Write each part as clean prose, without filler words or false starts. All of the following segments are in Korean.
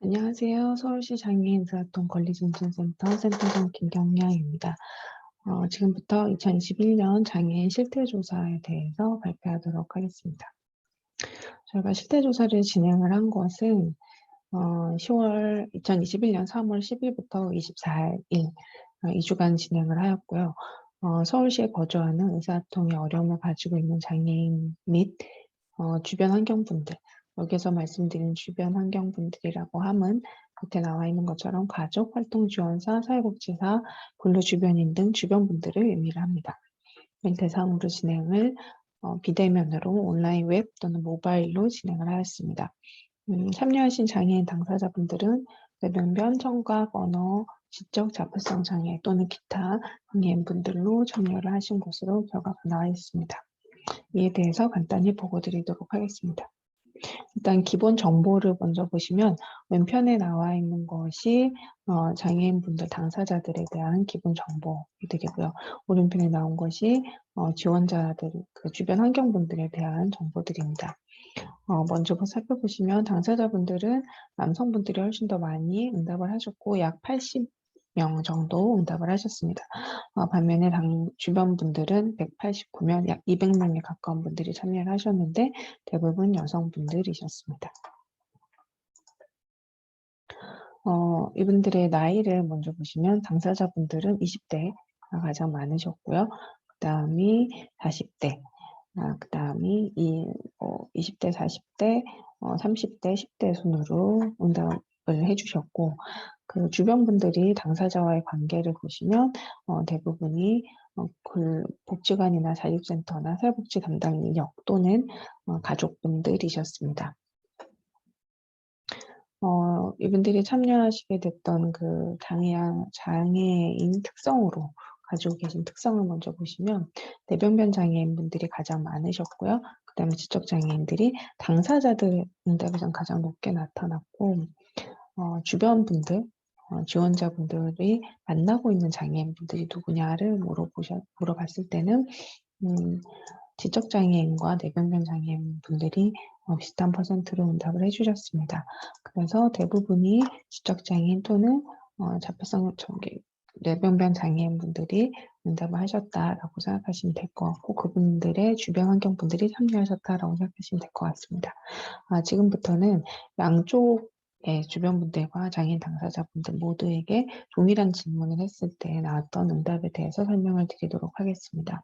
안녕하세요. 서울시 장애인의사통 권리진전센터 센터장 김경량입니다. 지금부터 2021년 장애인 실태조사에 대해서 발표하도록 하겠습니다. 저희가 실태조사를 진행을 한 것은 2021년 3월 10일부터 24일 2주간 진행을 하였고요. 서울시에 거주하는 의사소통에 어려움을 가지고 있는 장애인 및 주변 환경분들, 여기서 말씀드린 주변 환경분들이라고 함은 밑에 나와 있는 것처럼 가족, 활동지원사, 사회복지사, 근로주변인 등 주변분들을 의미를 합니다. 이를 대상으로 진행을 비대면으로 온라인 웹 또는 모바일로 진행을 하였습니다. 참여하신 장애인 당사자분들은 뇌병변, 청각, 언어, 지적 자폐성 장애 또는 기타 장애인분들로 참여를 하신 것으로 결과가 나와 있습니다. 이에 대해서 간단히 보고 드리도록 하겠습니다. 일단 기본 정보를 먼저 보시면 왼편에 나와 있는 것이 장애인분들 당사자들에 대한 기본 정보들이고요. 오른편에 나온 것이 지원자들, 그 주변 환경분들에 대한 정보들입니다. 먼저 살펴보시면 당사자분들은 남성분들이 훨씬 더 많이 응답을 하셨고 약 80명 정도 응답을 하셨습니다. 반면에 주변 분들은 189명, 약 200명에 가까운 분들이 참여를 하셨는데 대부분 여성분들이셨습니다. 이분들의 나이를 먼저 보시면 당사자분들은 20대가 가장 많으셨고요. 그 다음이 40대, 그 다음이 20대, 40대, 30대, 10대 순으로 응답을 해주셨고, 그 주변 분들이 당사자와의 관계를 보시면 대부분이 복지관이나 자립센터나 사회복지 담당 인력 또는 가족분들이셨습니다. 이분들이 참여하시게 됐던 그 장애인 특성으로 가지고 계신 특성을 먼저 보시면 뇌병변 장애인분들이 가장 많으셨고요. 그 다음에 지적장애인들이 당사자들 응답에선 가장 높게 나타났고 주변 분들, 지원자분들이 만나고 있는 장애인분들이 누구냐를 물어봤을 때는 지적장애인과 뇌병변 장애인분들이 비슷한 퍼센트로 응답을 해주셨습니다. 그래서 대부분이 지적장애인 또는 자폐성 뇌병변 장애인분들이 응답을 하셨다라고 생각하시면 될 것 같고 그분들의 주변 환경분들이 참여하셨다라고 생각하시면 될 것 같습니다. 지금부터는 양쪽의 주변 분들과 장애인 당사자분들 모두에게 동일한 질문을 했을 때 나왔던 응답에 대해서 설명을 드리도록 하겠습니다.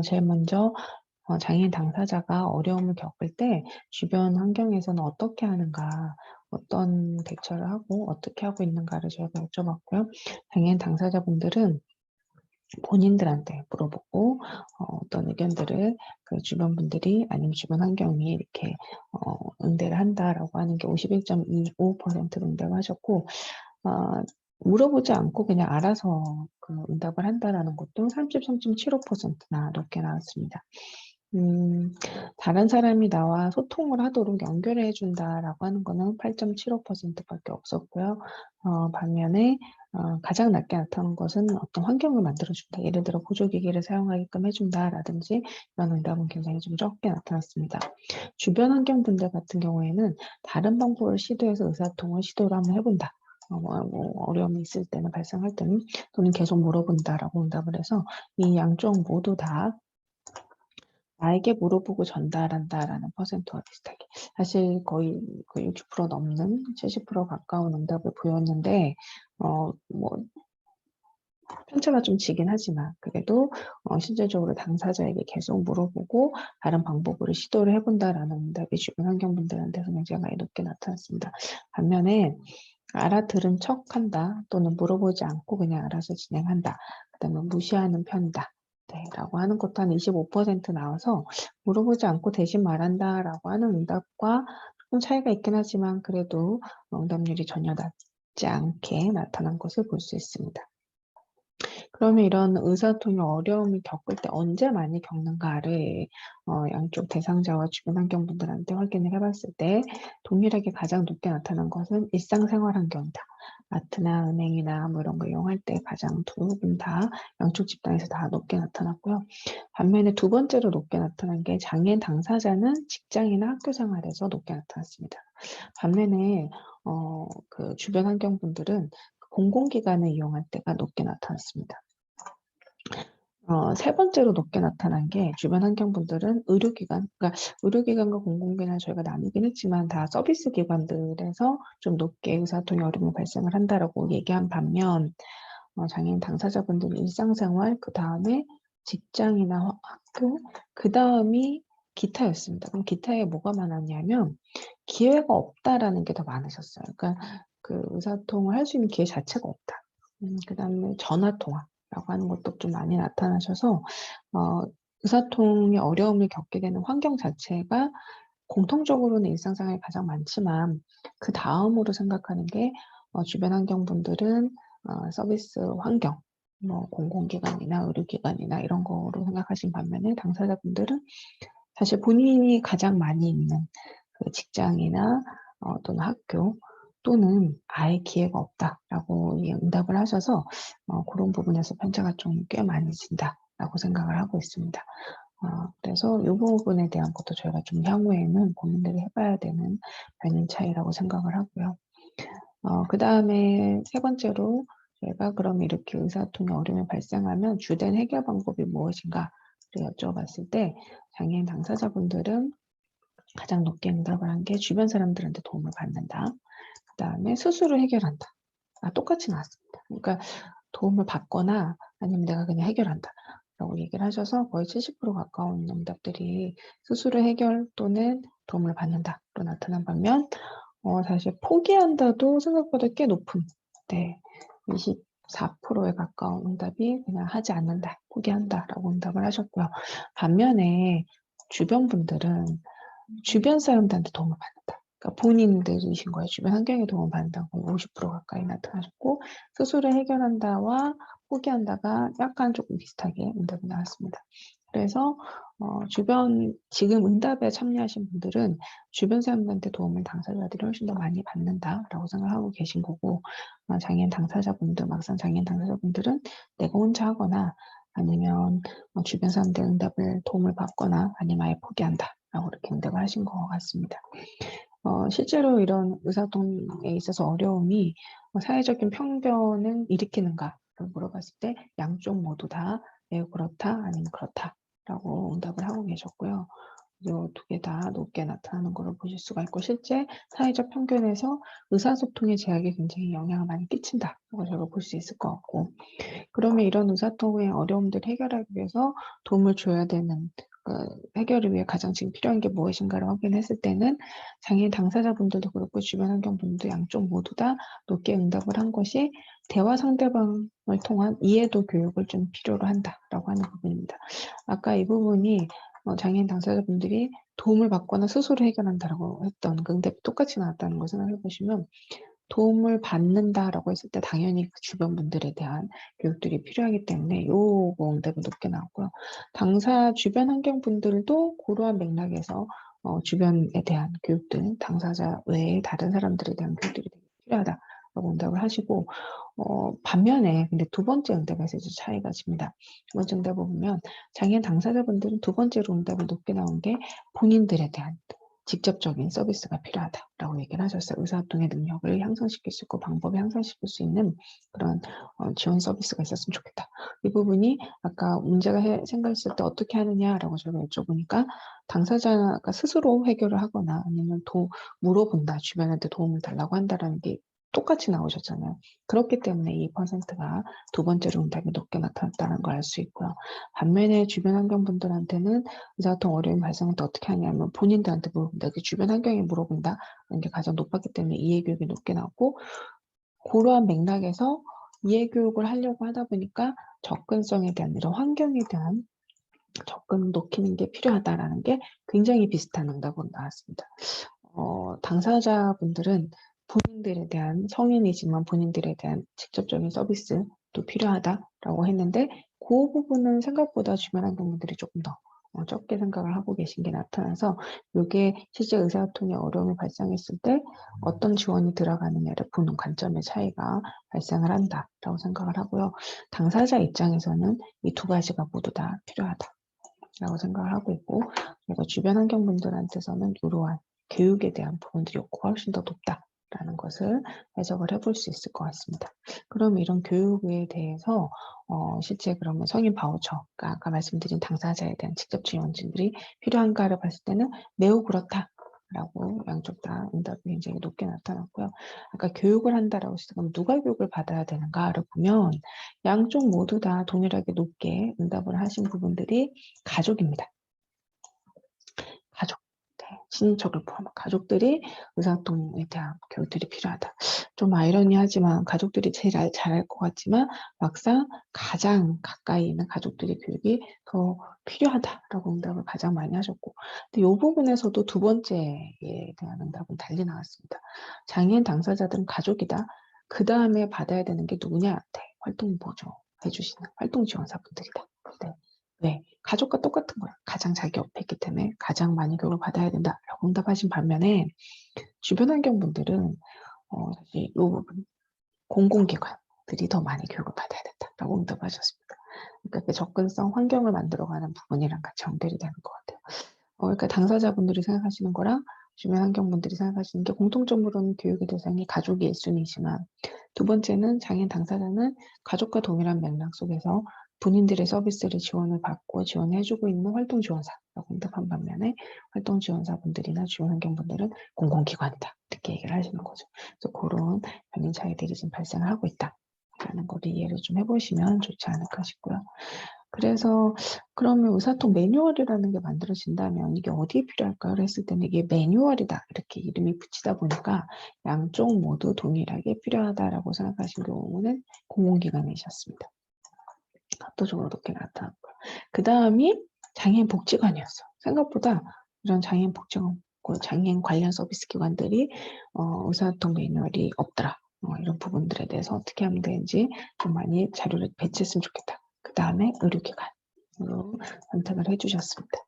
제일 먼저 장애인 당사자가 어려움을 겪을 때 주변 환경에서는 어떻게 하는가, 어떤 대처를 하고 어떻게 하고 있는가를 저희가 여쭤봤고요. 장애인 당사자분들은 본인들한테 물어보고 어떤 의견들을 그 주변 분들이 아니면 주변 환경이 이렇게 응대를 한다라고 하는 게 51.25%로 응답을 하셨고 물어보지 않고 그냥 알아서 그 응답을 한다라는 것도 33.75%나 높게 나왔습니다. 다른 사람이 나와 소통을 하도록 연결해 준다라고 하는 거는 8.75%밖에 없었고요. 반면에 가장 낮게 나타난 것은 어떤 환경을 만들어준다. 예를 들어 보조기기를 사용하게끔 해준다라든지 이런 응답은 굉장히 좀 적게 나타났습니다. 주변 환경분들 같은 경우에는 다른 방법을 시도해서 의사소통을 시도를 한번 해본다. 어려움이 있을 때는 발생할 때는 또는 계속 물어본다라고 응답을 해서 이 양쪽 모두 다 나에게 물어보고 전달한다라는 퍼센트와 비슷하게 사실 거의 그 60% 넘는 70% 가까운 응답을 보였는데 편차가 좀 지긴 하지만 그래도 실질적으로 당사자에게 계속 물어보고 다른 방법으로 시도를 해본다라는 응답이 주변 환경분들한테서 굉장히 많이 높게 나타났습니다. 반면에 알아들은 척한다 또는 물어보지 않고 그냥 알아서 진행한다. 그다음에 무시하는 편이다. 네, 라고 하는 것도 한 25% 나와서 물어보지 않고 대신 말한다라고 하는 응답과 조금 차이가 있긴 하지만 그래도 응답률이 전혀 낮지 않게 나타난 것을 볼 수 있습니다. 그러면 이런 의사소통에 어려움을 겪을 때 언제 많이 겪는가를 양쪽 대상자와 주변 환경분들한테 확인을 해봤을 때 동일하게 가장 높게 나타난 것은 일상생활 환경이다. 마트나 은행이나 뭐 이런 거 이용할 때 가장 두 분 다 양쪽 집단에서 다 높게 나타났고요. 반면에 두 번째로 높게 나타난 게 장애인 당사자는 직장이나 학교 생활에서 높게 나타났습니다. 반면에 그 주변 환경분들은 공공기관을 이용할 때가 높게 나타났습니다. 세 번째로 높게 나타난 게 주변 환경분들은 의료기관, 그러니까 의료기관과 공공기관을 저희가 나누긴 했지만 다 서비스 기관들에서 좀 높게 의사소통의 어려움이 발생을 한다라고 얘기한 반면 장애인 당사자분들은 일상생활, 그 다음에 직장이나 학교, 그 다음이 기타였습니다. 그럼 기타에 뭐가 많았냐면 기회가 없다라는 게 더 많으셨어요. 그러니까 그 의사소통을 할 수 있는 기회 자체가 없다. 그 다음에 전화통화라고 하는 것도 좀 많이 나타나셔서 의사소통의 어려움을 겪게 되는 환경 자체가 공통적으로는 일상생활에 가장 많지만 그 다음으로 생각하는 게 주변 환경분들은 서비스 환경, 뭐 공공기관이나 의료기관이나 이런 거로 생각하신 반면에 당사자분들은 사실 본인이 가장 많이 있는 그 직장이나 또는 학교 또는 아예 기회가 없다라고 응답을 하셔서 그런 부분에서 편차가 좀 꽤 많이 진다라고 생각을 하고 있습니다. 그래서 이 부분에 대한 것도 저희가 좀 향후에는 고민들을 해봐야 되는 변인 차이라고 생각을 하고요. 그 다음에 세 번째로 저희가 그럼 이렇게 의사소통의 어려움이 발생하면 주된 해결 방법이 무엇인가를 여쭤봤을 때 장애인 당사자분들은 가장 높게 응답을 한 게 주변 사람들한테 도움을 받는다. 그 다음에 스스로 해결한다. 똑같이 나왔습니다. 그러니까 도움을 받거나 아니면 내가 그냥 해결한다. 라고 얘기를 하셔서 거의 70% 가까운 응답들이 스스로 해결 또는 도움을 받는다로 나타난 반면 사실 포기한다도 생각보다 꽤 높은 24%에 가까운 응답이 그냥 하지 않는다, 포기한다라고 응답을 하셨고요. 반면에 주변 분들은 주변 사람들한테 도움을 받는다. 그러니까 본인들이신 거예요. 주변 환경에 도움을 받는다고 50% 가까이 나타나셨고 스스로 해결한다와 포기한다가 약간 조금 비슷하게 응답이 나왔습니다. 그래서 지금 응답에 참여하신 분들은 주변 사람들한테 도움을 당사자들이 훨씬 더 많이 받는다라고 생각하고 계신 거고 장애인 당사자분들, 막상 장애인 당사자분들은 내가 혼자 하거나 아니면 주변 사람들 응답을 도움을 받거나 아니면 아예 포기한다라고 이렇게 응답을 하신 것 같습니다. 실제로 이런 의사소통에 있어서 어려움이 사회적인 편견을 일으키는가를 물어봤을 때 양쪽 모두 다 매우 그렇다 아니면 그렇다라고 응답을 하고 계셨고요. 이 두 개 다 높게 나타나는 것을 보실 수가 있고 실제 사회적 편견에서 의사소통의 제약에 굉장히 영향을 많이 끼친다라고 저희가 볼 수 있을 것 같고 그러면 이런 의사소통의 어려움들을 해결하기 위해서 도움을 줘야 되는 해결을 위해 가장 지금 필요한 게 무엇인가를 확인했을 때는 장애인 당사자분들도 그렇고 주변 환경분들도 양쪽 모두 다 높게 응답을 한 것이 대화 상대방을 통한 이해도 교육을 좀 필요로 한다라고 하는 부분입니다. 아까 이 부분이 장애인 당사자분들이 도움을 받거나 스스로 해결한다라고 했던 그 응답이 똑같이 나왔다는 걸 생각해 보시면 도움을 받는다라고 했을 때 당연히 그 주변 분들에 대한 교육들이 필요하기 때문에 요거 응답이 높게 나왔고요. 당사 주변 환경 분들도 그러한 맥락에서 주변에 대한 교육들, 당사자 외에 다른 사람들에 대한 교육들이 되게 필요하다라고 응답을 하시고 반면에 근데 두 번째 응답에서 이제 차이가 집니다. 두 번째 응답을 보면 장애인 당사자분들은 두 번째로 응답이 높게 나온 게 본인들에 대한 직접적인 서비스가 필요하다라고 얘기를 하셨어요. 의사소통의 능력을 향상시킬 수 있고 방법을 향상시킬 수 있는 그런 지원 서비스가 있었으면 좋겠다. 이 부분이 아까 문제가 생겼을 때 어떻게 하느냐라고 제가 여쭤보니까 당사자가 스스로 해결을 하거나 아니면 물어본다, 주변한테 도움을 달라고 한다라는 게 똑같이 나오셨잖아요. 그렇기 때문에 2%가 두 번째로 응답이 높게 나타났다는 걸 알 수 있고요. 반면에 주변 환경분들한테는 의사소통 어려움이 발생할 때 어떻게 하냐면 본인들한테 물어본다. 그 주변 환경에 물어본다는 게 가장 높았기 때문에 이해교육이 높게 나왔고 그러한 맥락에서 이해교육을 하려고 하다 보니까 접근성에 대한 이런 환경에 대한 접근 높이는 게 필요하다라는 게 굉장히 비슷한 응답으로 나왔습니다. 당사자분들은 본인들에 대한 성인이지만 본인들에 대한 직접적인 서비스도 필요하다라고 했는데 그 부분은 생각보다 주변 환경분들이 조금 더 적게 생각을 하고 계신 게 나타나서 이게 실제 의사소통에 어려움이 발생했을 때 어떤 지원이 들어가느냐를 보는 관점의 차이가 발생을 한다라고 생각을 하고요. 당사자 입장에서는 이 두 가지가 모두 다 필요하다라고 생각을 하고 있고 그래서 주변 환경분들한테서는 이러한 교육에 대한 부분들이 욕구가 훨씬 더 높다. 라는 것을 해석을 해볼 수 있을 것 같습니다. 그럼 이런 교육에 대해서 실제 그러면 성인 바우처, 그러니까 아까 말씀드린 당사자에 대한 직접 지원진들이 필요한가를 봤을 때는 매우 그렇다라고 양쪽 다 응답이 굉장히 높게 나타났고요. 아까 교육을 한다라고 했을 때 그럼 누가 교육을 받아야 되는가를 보면 양쪽 모두 다 동일하게 높게 응답을 하신 부분들이 가족입니다. 가족. 네. 친인척을 포함한 가족들이 의사소통에 대한 교육들이 필요하다. 좀 아이러니하지만 가족들이 제일 잘할 것 같지만 막상 가장 가까이 있는 가족들의 교육이 더 필요하다라고 응답을 가장 많이 하셨고, 근데 이 부분에서도 두 번째에 대한 응답은 달리 나왔습니다. 장애인 당사자들은 가족이다. 그 다음에 받아야 되는 게 누구냐? 네. 활동 보조해 주시는 활동 지원사분들이다. 네. 왜? 가족과 똑같은 거야. 가장 자기 옆에 있기 때문에 가장 많이 교육을 받아야 된다라고 응답하신 반면에 주변 환경분들은 사실 이 부분 공공기관들이 더 많이 교육을 받아야 된다라고 응답하셨습니다. 그러니까 그 접근성 환경을 만들어가는 부분이랑 같이 연결이 되는 것 같아요. 그러니까 당사자분들이 생각하시는 거랑 주변 환경분들이 생각하시는 게 공통적으로는 교육의 대상이 가족이 1순위지만 두 번째는 장애인 당사자는 가족과 동일한 맥락 속에서 본인들의 서비스를 지원을 받고 지원해 주고 있는 활동 지원사라고 응답한 반면에 활동 지원사분들이나 주변 환경분들은 공공기관이다. 이렇게 얘기를 하시는 거죠. 그래서 그런 변인 차이들이 지금 발생하고 있다라는 거를 이해를 좀 해보시면 좋지 않을까 싶고요. 그래서 그러면 의사소통 매뉴얼이라는 게 만들어진다면 이게 어디에 필요할까요? 했을 때는 이게 매뉴얼이다 이렇게 이름이 붙이다 보니까 양쪽 모두 동일하게 필요하다라고 생각하신 경우는 공공기관이셨습니다. 압도적으로 높게 나타났고요. 그 다음이 장애인 복지관이었어요. 생각보다 이런 장애인 복지관, 장애인 관련 서비스 기관들이 의사소통 매뉴얼이 없더라. 이런 부분들에 대해서 어떻게 하면 되는지 좀 많이 자료를 배치했으면 좋겠다. 그 다음에 의료기관으로 선택을 해주셨습니다.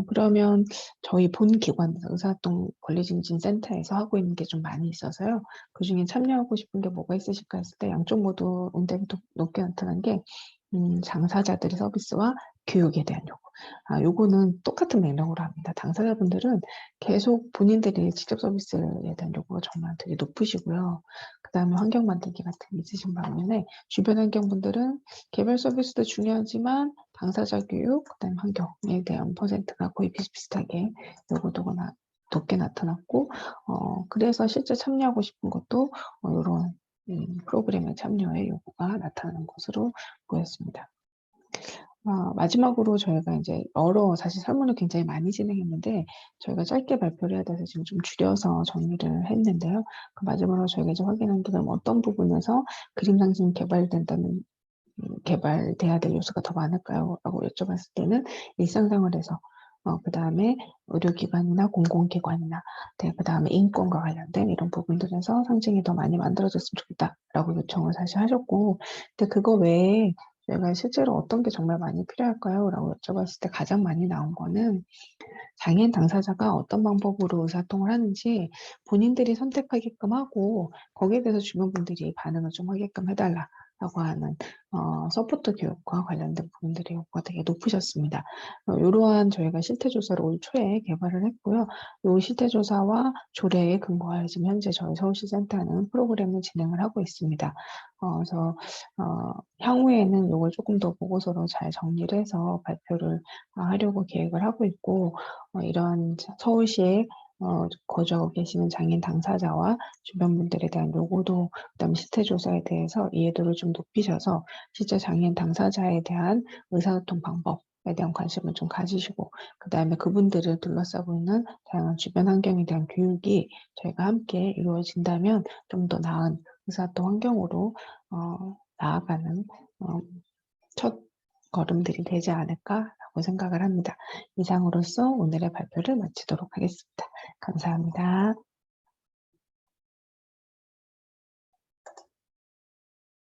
그러면 저희 본 기관 의사소통 권리증진센터에서 하고 있는 게 좀 많이 있어서요. 그중에 참여하고 싶은 게 뭐가 있으실까 했을 때 양쪽 모두 응답이 높게 나타난 게 당사자들의 서비스와 교육에 대한 요구. 요거는 똑같은 맥락으로 합니다. 당사자분들은 계속 본인들이 직접 서비스에 대한 요구가 정말 되게 높으시고요. 그 다음에 환경 만들기 같은 게 있으신 반면에 주변 환경분들은 개별 서비스도 중요하지만 당사자 교육, 그 다음에 환경에 대한 퍼센트가 거의 비슷비슷하게 요구도가 높게 나타났고, 그래서 실제 참여하고 싶은 것도 이런 프로그램에 참여의 요구가 나타나는 것으로 보였습니다. 마지막으로 저희가 이제 사실 설문을 굉장히 많이 진행했는데 저희가 짧게 발표를 해야 돼서 지금 좀 줄여서 정리를 했는데요. 그 마지막으로 저희가 이제 확인한 게 어떤 부분에서 그림 상징이 개발돼야 될 요소가 더 많을까요? 라고 여쭤봤을 때는 일상생활에서 그 다음에 의료기관이나 공공기관이나 그 다음에 인권과 관련된 이런 부분들에서 상징이 더 많이 만들어졌으면 좋겠다라고 요청을 사실 하셨고, 근데 그거 외에 저희가 실제로 어떤 게 정말 많이 필요할까요? 라고 여쭤봤을 때 가장 많이 나온 거는 장애인 당사자가 어떤 방법으로 의사소통을 하는지 본인들이 선택하게끔 하고 거기에 대해서 주변 분들이 반응을 좀 하게끔 해달라라고 하는 서포트 교육과 관련된 부분들의 요구가 되게 높으셨습니다. 이러한 저희가 실태조사를 올 초에 개발을 했고요. 이 실태조사와 조례에 근거하여 지금 현재 저희 서울시 센터는 프로그램을 진행을 하고 있습니다. 그래서 향후에는 이걸 조금 더 보고서로 잘 정리를 해서 발표를 하려고 계획을 하고 있고, 이런 서울시에 거주하고 계시는 장애인 당사자와 주변 분들에 대한 요구도, 그다음에 실태조사에 대해서 이해도를 좀 높이셔서 실제 장애인 당사자에 대한 의사소통 방법에 대한 관심을 좀 가지시고, 그다음에 그분들을 둘러싸고 있는 다양한 주변 환경에 대한 교육이 저희가 함께 이루어진다면 좀 더 나은 의사소통 환경으로 나아가는 첫 걸음들이 되지 않을까라고 생각을 합니다. 이상으로서 오늘의 발표를 마치도록 하겠습니다. 감사합니다.